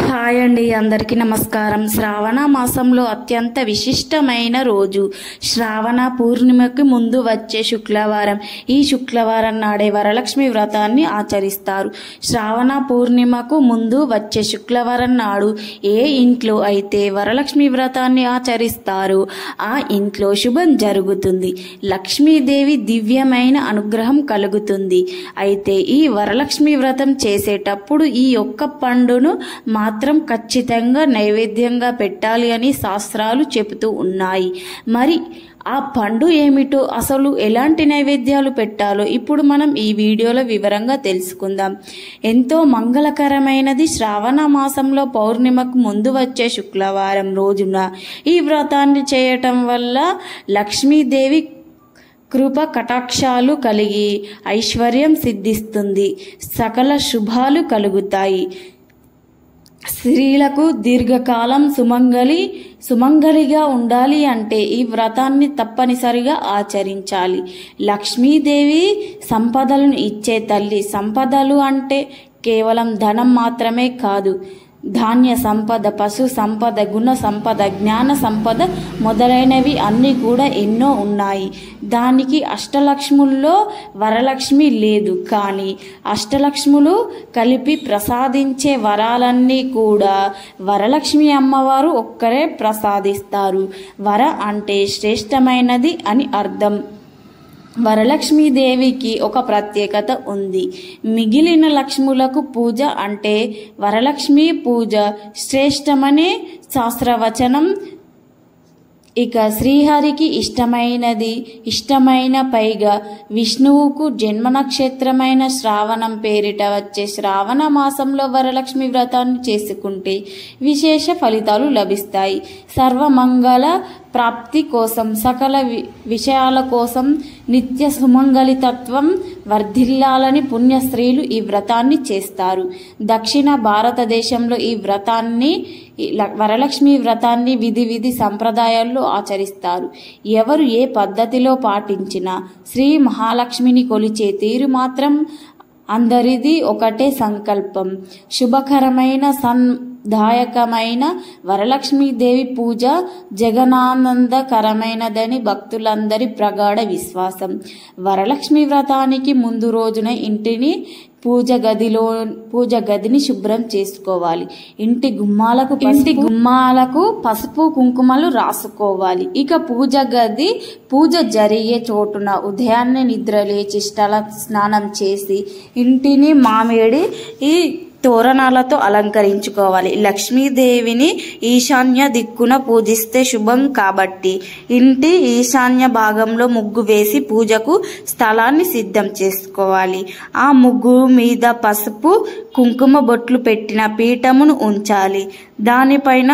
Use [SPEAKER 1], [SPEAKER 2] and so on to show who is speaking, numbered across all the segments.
[SPEAKER 1] Hi అండి, అందరికీ నమస్కారం. శ్రావణ మాసంలో అత్యంత విశిష్టమైన రోజు శ్రావణ పూర్ణిమకి ముందు వచ్చే శుక్రవారం. ఈ శుక్రవారం నాడే వరలక్ష్మి వ్రతాన్ని ఆచరిస్తారు. శ్రావణ పూర్ణిమకు ముందు వచ్చే శుక్రవారం నాడు ఏ ఇంట్లో అయితే వరలక్ష్మి వ్రతాన్ని ఆచరిస్తారో ఆ ఇంట్లో శుభం జరుగుతుంది, లక్ష్మీదేవి దివ్యమైన అనుగ్రహం కలుగుతుంది. అయితే ఈ వరలక్ష్మి వ్రతం చేసేటప్పుడు ఈ ఒక్క పండును మాత్రం ఖచ్చితంగా నైవేద్యంగా పెట్టాలి అని శాస్త్రాలు చెబుతూ ఉన్నాయి. మరి ఆ పండు ఏమిటో, అసలు ఎలాంటి నైవేద్యాలు పెట్టాలో ఇప్పుడు మనం ఈ వీడియోలో వివరంగా తెలుసుకుందాం. ఎంతో మంగళకరమైనది శ్రావణ మాసంలో పౌర్ణిమకు ముందు వచ్చే శుక్రవారం రోజున ఈ వ్రతాన్ని చేయటం వల్ల లక్ష్మీదేవి కృప కటాక్షాలు కలిగి ఐశ్వర్యం సిద్ధిస్తుంది, సకల శుభాలు కలుగుతాయి. స్త్రీలకు దీర్ఘకాలం సుమంగళిగా ఉండాలి అంటే ఈ వ్రతాన్ని తప్పనిసరిగా ఆచరించాలి. లక్ష్మీదేవి సంపదలను ఇచ్చే తల్లి. సంపదలు అంటే కేవలం ధనం మాత్రమే కాదు, ధాన్య సంపద, పశు సంపద, గుణ సంపద, జ్ఞాన సంపద మొదలైనవి అన్నీ కూడా ఎన్నో ఉన్నాయి. దానికి అష్టలక్ష్ముల్లో వరలక్ష్మి లేదు, కానీ అష్టలక్ష్ములు కలిపి ప్రసాదించే వరాలన్నీ కూడా వరలక్ష్మి అమ్మవారు ఒక్కరే ప్రసాదిస్తారు. వర అంటే శ్రేష్టమైనది అని అర్థం. వరలక్ష్మీదేవికి ఒక ప్రత్యేకత ఉంది. మిగిలిన లక్ష్ములకు పూజ అంటే వరలక్ష్మి పూజ శ్రేష్టమనే శాస్త్రవచనం. ఇక శ్రీహరికి ఇష్టమైన పైగా విష్ణువుకు జన్మ నక్షత్రమైన శ్రావణం పేరిట వచ్చే శ్రావణ మాసంలో వరలక్ష్మి వ్రతాన్ని చేసుకుంటే విశేష ఫలితాలు లభిస్తాయి. సర్వమంగళ ప్రాప్తి కోసం, సకల విషయాల కోసం, నిత్య సుమంగళితత్వం వర్ధిల్లాలని పుణ్య స్త్రీలు ఈ వ్రతాన్ని చేస్తారు. దక్షిణ భారతదేశంలో ఈ వ్రతాన్ని, వరలక్ష్మి వ్రతాన్ని విధి సంప్రదాయాల్లో ఆచరిస్తారు. ఎవరు ఏ పద్ధతిలో పాటించినా శ్రీ మహాలక్ష్మిని కొలిచే తీరు మాత్రం అందరిది ఒకటే సంకల్పం. శుభకరమైన దాయకమైన వరలక్ష్మీదేవి పూజ జగనానందకరమైనదని భక్తులందరి ప్రగాఢ విశ్వాసం. వరలక్ష్మి వ్రతానికి ముందు రోజున ఇంటిని పూజ గదిని శుభ్రం చేసుకోవాలి. ఇంటి గుమ్మాలకు పసుపు కుంకుమలు రాసుకోవాలి. ఇక పూజ జరిగే చోటున ఉదయాన్నే నిద్రలేచి స్నానం చేసి ఇంటిని మామిడి తోరణాలతో అలంకరించుకోవాలి. లక్ష్మీదేవిని ఈశాన్య దిక్కున పూజిస్తే శుభం కాబట్టి ఇంటి ఈశాన్య భాగంలో ముగ్గు వేసి పూజకు స్థలాన్ని సిద్ధం చేసుకోవాలి. ఆ ముగ్గు మీద పసుపు కుంకుమ బొట్లు పెట్టిన పీఠమును ఉంచాలి. దానిపైన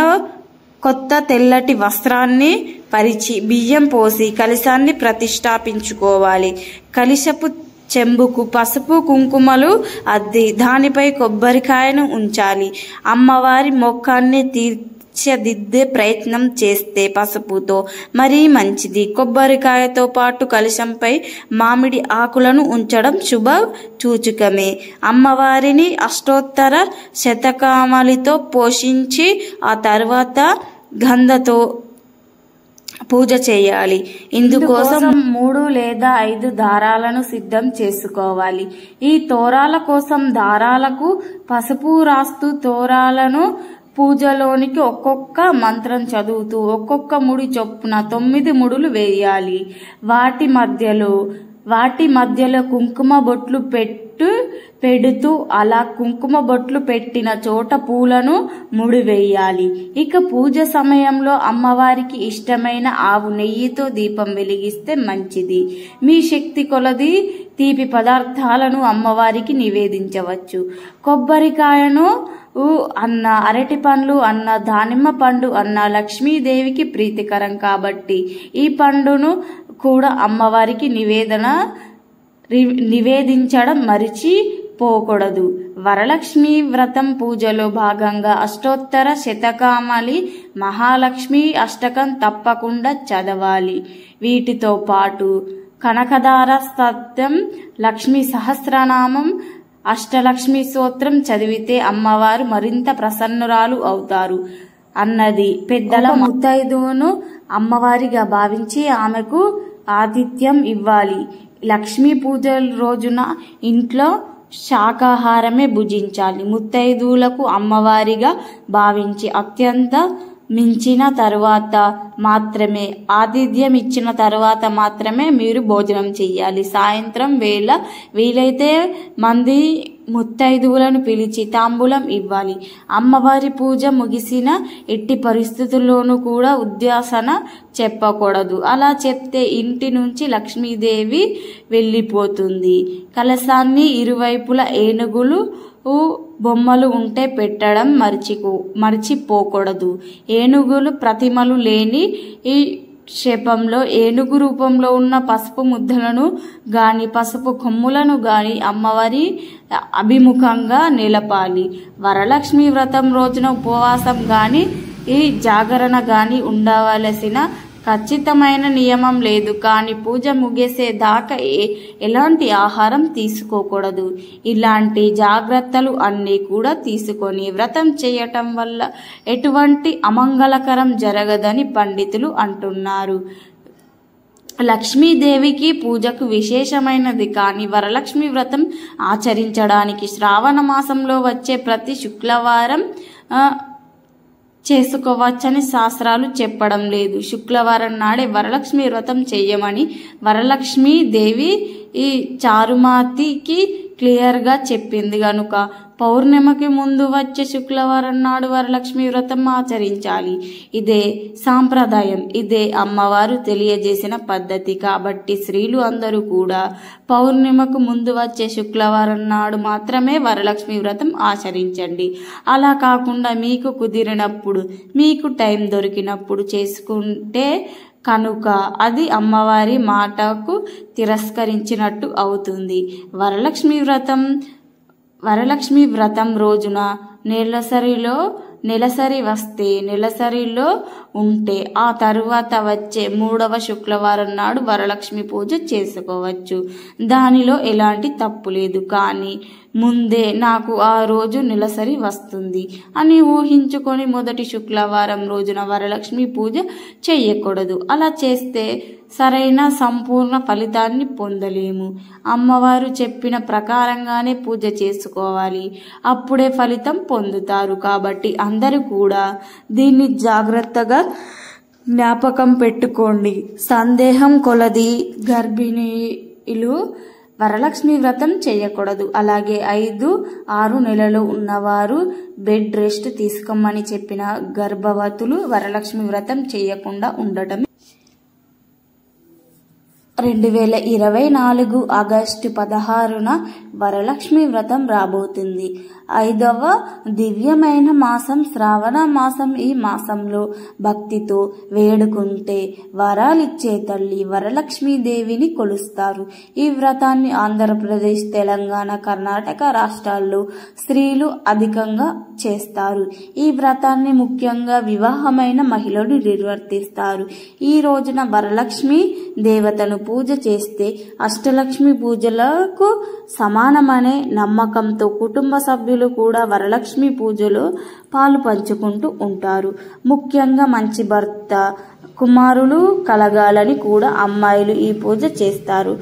[SPEAKER 1] కొత్త తెల్లటి వస్త్రాన్ని పరిచి బియ్యం పోసి కలశాన్ని ప్రతిష్టాపించుకోవాలి. కలశపు చెంబుకు పసుపు కుంకుమలు అద్ది దానిపై కొబ్బరికాయను ఉంచాలి. అమ్మవారి ముఖాన్ని తీర్చిదిద్దే ప్రయత్నం చేస్తే పసుపుతో మరీ మంచిది. కొబ్బరికాయతో పాటు కలశంపై మామిడి ఆకులను ఉంచడం శుభ సూచకమే. అమ్మవారిని అష్టోత్తర శతకామలితో పోషించి ఆ తర్వాత గంధతో పూజ చేయాలి. ఇందుకోసం 3 లేదా 5 దారాలను సిద్ధం చేసుకోవాలి. ఈ తోరాల కోసం దారాలకు పసుపు రాస్తూ తోరాలను పూజలోనికి ఒక్కొక్క మంత్రం చదువుతూ ఒక్కొక్క ముడి చొప్పున 9 ముడులు వేయాలి. వాటి మధ్యలో కుంకుమ బొట్లు పెడుతూ అలా కుంకుమ బొట్లు పెట్టిన చోట పూలను ముడివేయాలి. ఇక పూజ సమయంలో అమ్మవారికి ఇష్టమైన ఆవు నెయ్యితో దీపం వెలిగిస్తే మంచిది. మీ శక్తి కొలది తీపి పదార్థాలను అమ్మవారికి నివేదించవచ్చు. కొబ్బరికాయను అన్న, అరటి పండ్లు అన్న, దానిమ్మ పండు అన్న లక్ష్మీదేవికి ప్రీతికరం కాబట్టి ఈ పండును కూడా అమ్మవారికి నివేదించడం మరిచిపోకూడదు. వరలక్ష్మి వ్రతం పూజలో భాగంగా అష్టోత్తర శతకామలి మహాలక్ష్మి అష్టకం తప్పకుండా చదవాలి. వీటితో పాటు కనకదార స్తోత్రం, లక్ష్మీ సహస్రనామం, అష్టలక్ష్మి స్తోత్రం చదివితే అమ్మవారు మరింత ప్రసన్నురాలు అవుతారు అన్నది పెద్దల. ముత్తైదువును అమ్మవారిగా భావించి ఆమెకు ఆతిథ్యం ఇవ్వాలి. లక్ష్మీ పూజల రోజున ఇంట్లో శాకాహారమే భుజించాలి. ముత్తైదువులకు అమ్మవారిగా భావించి అత్యంత మించిన తరువాత మాత్రమే, ఆతిథ్యం ఇచ్చిన తరువాత మాత్రమే మీరు భోజనం చెయ్యాలి. సాయంత్రం వేళ వీలైతే మంది ముత్తైదువులను పిలిచి తాంబూలం ఇవ్వాలి. అమ్మవారి పూజ ముగిసిన ఎట్టి పరిస్థితుల్లోనూ కూడా ఉద్యాసన చెప్పకూడదు. అలా చెప్తే ఇంటి నుంచి లక్ష్మీదేవి వెళ్ళిపోతుంది. కలశాన్ని ఇరువైపులా ఏనుగులు బొమ్మలు ఉంటే పెట్టడం మర్చిపోకూడదు. ఏనుగులు ప్రతిమలు లేని ఈ క్షేపంలో ఏనుగు రూపంలో ఉన్న పసుపు ముద్దలను గాని పసుపు కొమ్ములను గాని అమ్మవారి అభిముఖంగా నిలపాలి. వరలక్ష్మి వ్రతం రోజున ఉపవాసం గాని ఈ జాగరణ గాని ఉండవలసిన ఖచ్చితమైన నియమం లేదు. కానీ పూజ ముగిసే దాకా ఎలాంటి ఆహారం తీసుకోకూడదు. ఇలాంటి జాగ్రత్తలు అన్నీ కూడా తీసుకొని వ్రతం చేయటం వల్ల ఎటువంటి అమంగళకరం జరగదని పండితులు అంటున్నారు. లక్ష్మీదేవికి పూజకు విశేషమైనది కానీ వరలక్ష్మి వ్రతం ఆచరించడానికి శ్రావణ మాసంలో వచ్చే ప్రతి శుక్రవారం చేసుకోవచ్చని శాస్త్రాలు చెప్పడం లేదు. శుక్రవారం నాడే వరలక్ష్మి వ్రతం చెయ్యమని వరలక్ష్మీ దేవి ఈ చారుమాతికి క్లియర్గా చెప్పింది గనుక పౌర్ణమికి ముందు వచ్చే శుక్రవారం నాడు వరలక్ష్మి వ్రతం ఆచరించాలి. ఇదే సాంప్రదాయం, ఇదే అమ్మవారు తెలియజేసిన పద్ధతి. కాబట్టి స్త్రీలు అందరూ కూడా పౌర్ణమికి ముందు వచ్చే శుక్రవారం నాడు మాత్రమే వరలక్ష్మి వ్రతం ఆచరించండి. అలా కాకుండా మీకు కుదిరినప్పుడు, మీకు టైం దొరికినప్పుడు చేసుకుంటే కనుక అది అమ్మవారి మాటకు తిరస్కరించినట్టు అవుతుంది. వరలక్ష్మి వ్రతం రోజున నెలసరి వస్తే నెలసరిలో ఉంటే ఆ తరువాత వచ్చే 3వ శుక్రవారం నాడు వరలక్ష్మి పూజ చేసుకోవచ్చు. దానిలో ఎలాంటి తప్పు లేదు. కానీ ముందే నాకు ఆ రోజు నెలసరి వస్తుంది అని ఊహించుకొని మొదటి శుక్రవారం రోజున వరలక్ష్మి పూజ చేయకూడదు. అలా చేస్తే సరైన సంపూర్ణ ఫలితాన్ని పొందలేము. అమ్మవారు చెప్పిన ప్రకారంగానే పూజ చేసుకోవాలి. అప్పుడే ఫలితం పొందుతారు. కాబట్టి అందరూ కూడా దీన్ని జాగ్రత్తగా జ్ఞాపకం పెట్టుకోండి. సందేహం కొలది గర్భిణీలు వరలక్ష్మి వ్రతం చేయకూడదు. అలాగే 5-6 నెలలు ఉన్నవారు బెడ్ రెస్ట్ తీసుకోమని చెప్పిన గర్భవతులు వరలక్ష్మి వ్రతం చేయకుండా ఉండటం. 2024 ఆగస్టు 16న వరలక్ష్మి వ్రతం రాబోతుంది. 5వ దివ్యమైన మాసం శ్రావణ మాసం. ఈ మాసంలో భక్తితో వేడుకుంటే వరాలిచ్చే తల్లి వరలక్ష్మీదేవిని కొలుస్తారు. ఈ వ్రతాన్ని ఆంధ్రప్రదేశ్, తెలంగాణ, కర్ణాటక రాష్ట్రాల్లో స్త్రీలు అధికంగా చేస్తారు. ఈ వ్రతాన్ని ముఖ్యంగా వివాహమైన మహిళలు నిర్వర్తిస్తారు. ఈ రోజున వరలక్ష్మి దేవతను పూజ చేస్తే అష్టలక్ష్మి పూజలకు సమానమనే నమ్మకంతో కుటుంబ సభ్యులు కూడా వరలక్ష్మి పూజలో పాలు పంచుకుంటూ ఉంటారు. ముఖ్యంగా మంచి భర్త, కుమారులు కలగాలని కూడా అమ్మాయిలు ఈ పూజ చేస్తారు.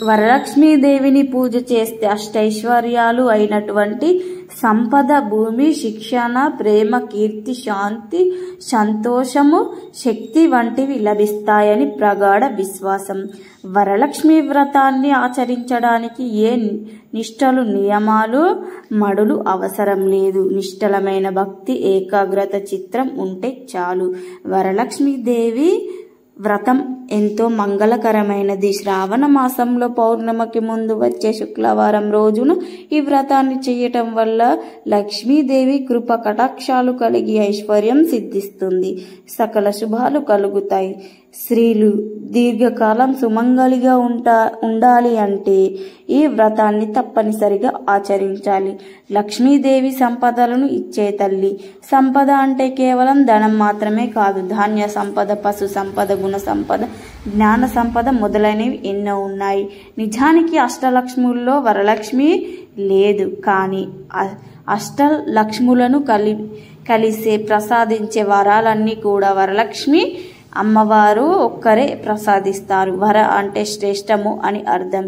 [SPEAKER 1] వరలక్ష్మీదేవిని పూజ చేస్తే అష్టైశ్వర్యాలు అయినటువంటి సంపద, భూమి, శిక్షణ, ప్రేమ, కీర్తి, శాంతి, సంతోషము, శక్తి వంటివి లభిస్తాయని ప్రగాఢ విశ్వాసం. వరలక్ష్మి వ్రతాన్ని ఆచరించడానికి ఏ నిష్టలు, నియమాలు, మడులు అవసరం లేదు. నిష్టలమైన భక్తి, ఏకాగ్రత చిత్రం ఉంటే చాలు. వరలక్ష్మీదేవి వ్రతం ఎంతో మంగళకరమైనది. శ్రావణ మాసంలో పౌర్ణమికి ముందు వచ్చే శుక్రవారం రోజున ఈ వ్రతాన్ని చేయటం వల్ల లక్ష్మీదేవి కృప కటాక్షాలు కలిగి ఐశ్వర్యం సిద్ధిస్తుంది. సకల శుభాలు కలుగుతాయి. స్త్రీలు దీర్ఘకాలం సుమంగళిగా ఉండాలి అంటే ఈ వ్రతాన్ని తప్పనిసరిగా ఆచరించాలి. లక్ష్మీదేవి సంపదలను ఇచ్చే తల్లి. సంపద అంటే కేవలం ధనం మాత్రమే కాదు. ధాన్య సంపద, పశు సంపద, గుణ సంపద, జ్ఞాన సంపద మొదలైనవి ఎన్నో ఉన్నాయి. నిజానికి అష్టలక్ష్ముల్లో వరలక్ష్మి లేదు. కానీ అష్టలక్ష్ములను కలిసే ప్రసాదించే వరాలన్నీ కూడా వరలక్ష్మి అమ్మవారు ఒక్కరే ప్రసాదిస్తారు. వర అంటే శ్రేష్టము అని అర్థం.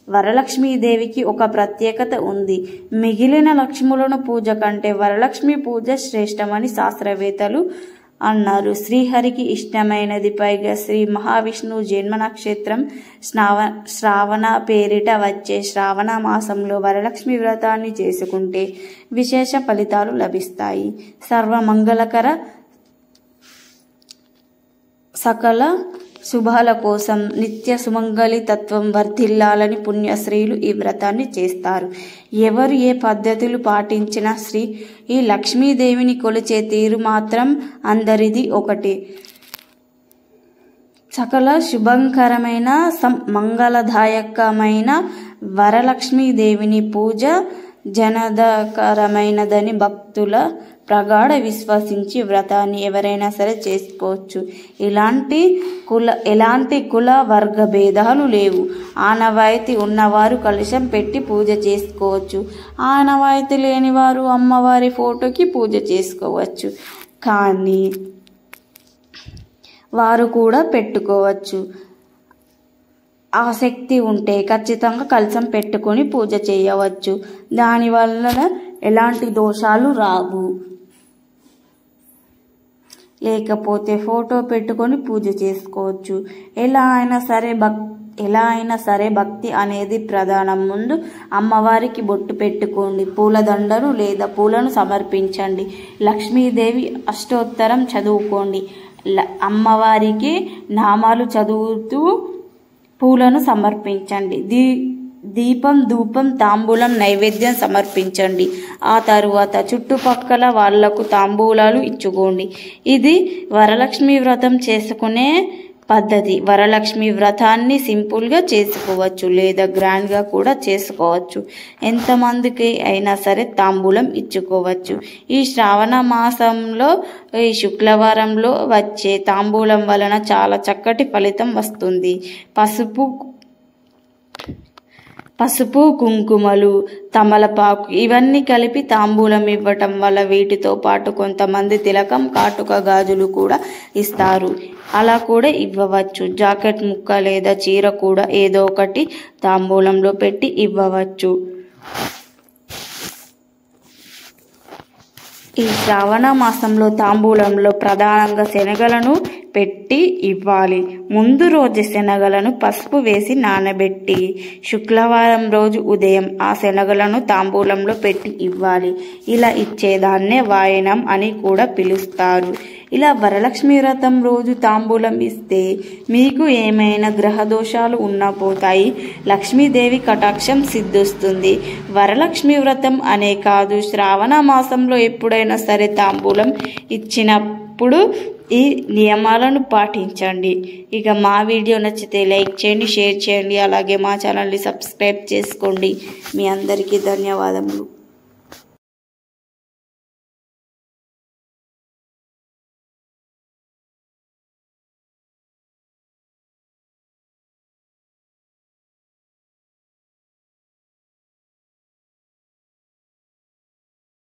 [SPEAKER 1] వరలక్ష్మీదేవికి ఒక ప్రత్యేకత ఉంది. మిగిలిన లక్ష్ములను పూజ కంటే వరలక్ష్మి పూజ శ్రేష్టమని శాస్త్రవేత్తలు అన్నారు. శ్రీహరికి ఇష్టమైనది, పైగా శ్రీ మహావిష్ణువు జన్మ నక్షత్రం శ్రావణ పేరిట వచ్చే శ్రావణ మాసంలో వరలక్ష్మి వ్రతాన్ని చేసుకుంటే విశేష ఫలితాలు లభిస్తాయి. సర్వమంగళకర సకల శుభాల కోసం నిత్య సుమంగళి తత్వం వర్ధిల్లాలని పుణ్యశ్రీలు ఈ వ్రతాన్ని చేస్తారు. ఎవరు ఏ పద్ధతులు పాటించినా ఈ లక్ష్మీదేవిని కొలిచే తీరు మాత్రం అందరిది ఒకటి. సకల శుభంకరమైన మంగళదాయకమైన వరలక్ష్మీదేవిని పూజ జనదకరమైనదని భక్తుల ప్రగాఢ విశ్వసించి వ్రతాన్ని ఎవరైనా సరే చేసుకోవచ్చు. ఎలాంటి కుల వర్గ భేదాలు లేవు. ఆనవాయితీ ఉన్నవారు కలశం పెట్టి పూజ చేసుకోవచ్చు. ఆనవాయితీ లేని వారు అమ్మవారి ఫోటోకి పూజ చేసుకోవచ్చు. కానీ వారు కూడా పెట్టుకోవచ్చు. ఆసక్తి ఉంటే ఖచ్చితంగా కలశం పెట్టుకొని పూజ చేయవచ్చు. దానివల్ల ఎలాంటి దోషాలు రావు. లేకపోతే ఫోటో పెట్టుకొని పూజ చేసుకోవచ్చు. ఎలా అయినా సరే భక్తి అనేది ప్రధానం. ముందు అమ్మవారికి బొట్టు పెట్టుకోండి. పూలదండను లేదా పూలను సమర్పించండి. లక్ష్మీదేవి అష్టోత్తరం చదువుకోండి. అమ్మవారికి నామాలు చదువుతూ పూలను సమర్పించండి. దీపం, ధూపం, తాంబూలం, నైవేద్యం సమర్పించండి. ఆ తరువాత చుట్టుపక్కల వాళ్లకు తాంబూలాలు ఇచ్చుకోండి. ఇది వరలక్ష్మి వ్రతం చేసుకునే పద్ధతి. వరలక్ష్మి వ్రతాన్ని సింపుల్గా చేసుకోవచ్చు లేదా గ్రాండ్గా కూడా చేసుకోవచ్చు. ఎంతమందికి అయినా సరే తాంబూలం ఇచ్చుకోవచ్చు. ఈ శ్రావణ మాసంలో ఈ శుక్రవారంలో వచ్చే తాంబూలం వలన చాలా చక్కటి ఫలితం వస్తుంది. పసుపు, కుంకుమలు, తమలపాకు ఇవన్నీ కలిపి తాంబూలం ఇవ్వటం వల్ల వీటితో పాటు కొంతమంది తిలకం, కాటుక గాజులు కూడా ఇస్తారు. అలా కూడా ఇవ్వవచ్చు. జాకెట్ ముక్క లేదా చీర కూడా ఏదో ఒకటి తాంబూలంలో పెట్టి ఇవ్వవచ్చు. ఈ శ్రావణ మాసంలో తాంబూలంలో ప్రధానంగా శనగలను పెట్టి ఇవ్వాలి. ముందు రోజు శనగలను పసుపు వేసి నానబెట్టి శుక్రవారం రోజు ఉదయం ఆ శనగలను తాంబూలంలో పెట్టి ఇవ్వాలి. ఇలా ఇచ్చేదాన్నే వాయనం అని కూడా పిలుస్తారు. ఇలా వరలక్ష్మి వ్రతం రోజు తాంబూలం ఇస్తే మీకు ఏమైనా గ్రహ దోషాలు ఉన్నా పోతాయి. లక్ష్మీదేవి కటాక్షం సిద్ధిస్తుంది. వరలక్ష్మి వ్రతం అనే కాదు, శ్రావణ మాసంలో ఎప్పుడైనా సరే తాంబూలం ఇచ్చినప్పుడు ఈ నియమాలను పాటించండి. ఇక మా వీడియో నచ్చితే లైక్ చేయండి, షేర్ చేయండి, అలాగే మా ఛానల్ని సబ్స్క్రైబ్ చేసుకోండి. మీ అందరికీ ధన్యవాదములు.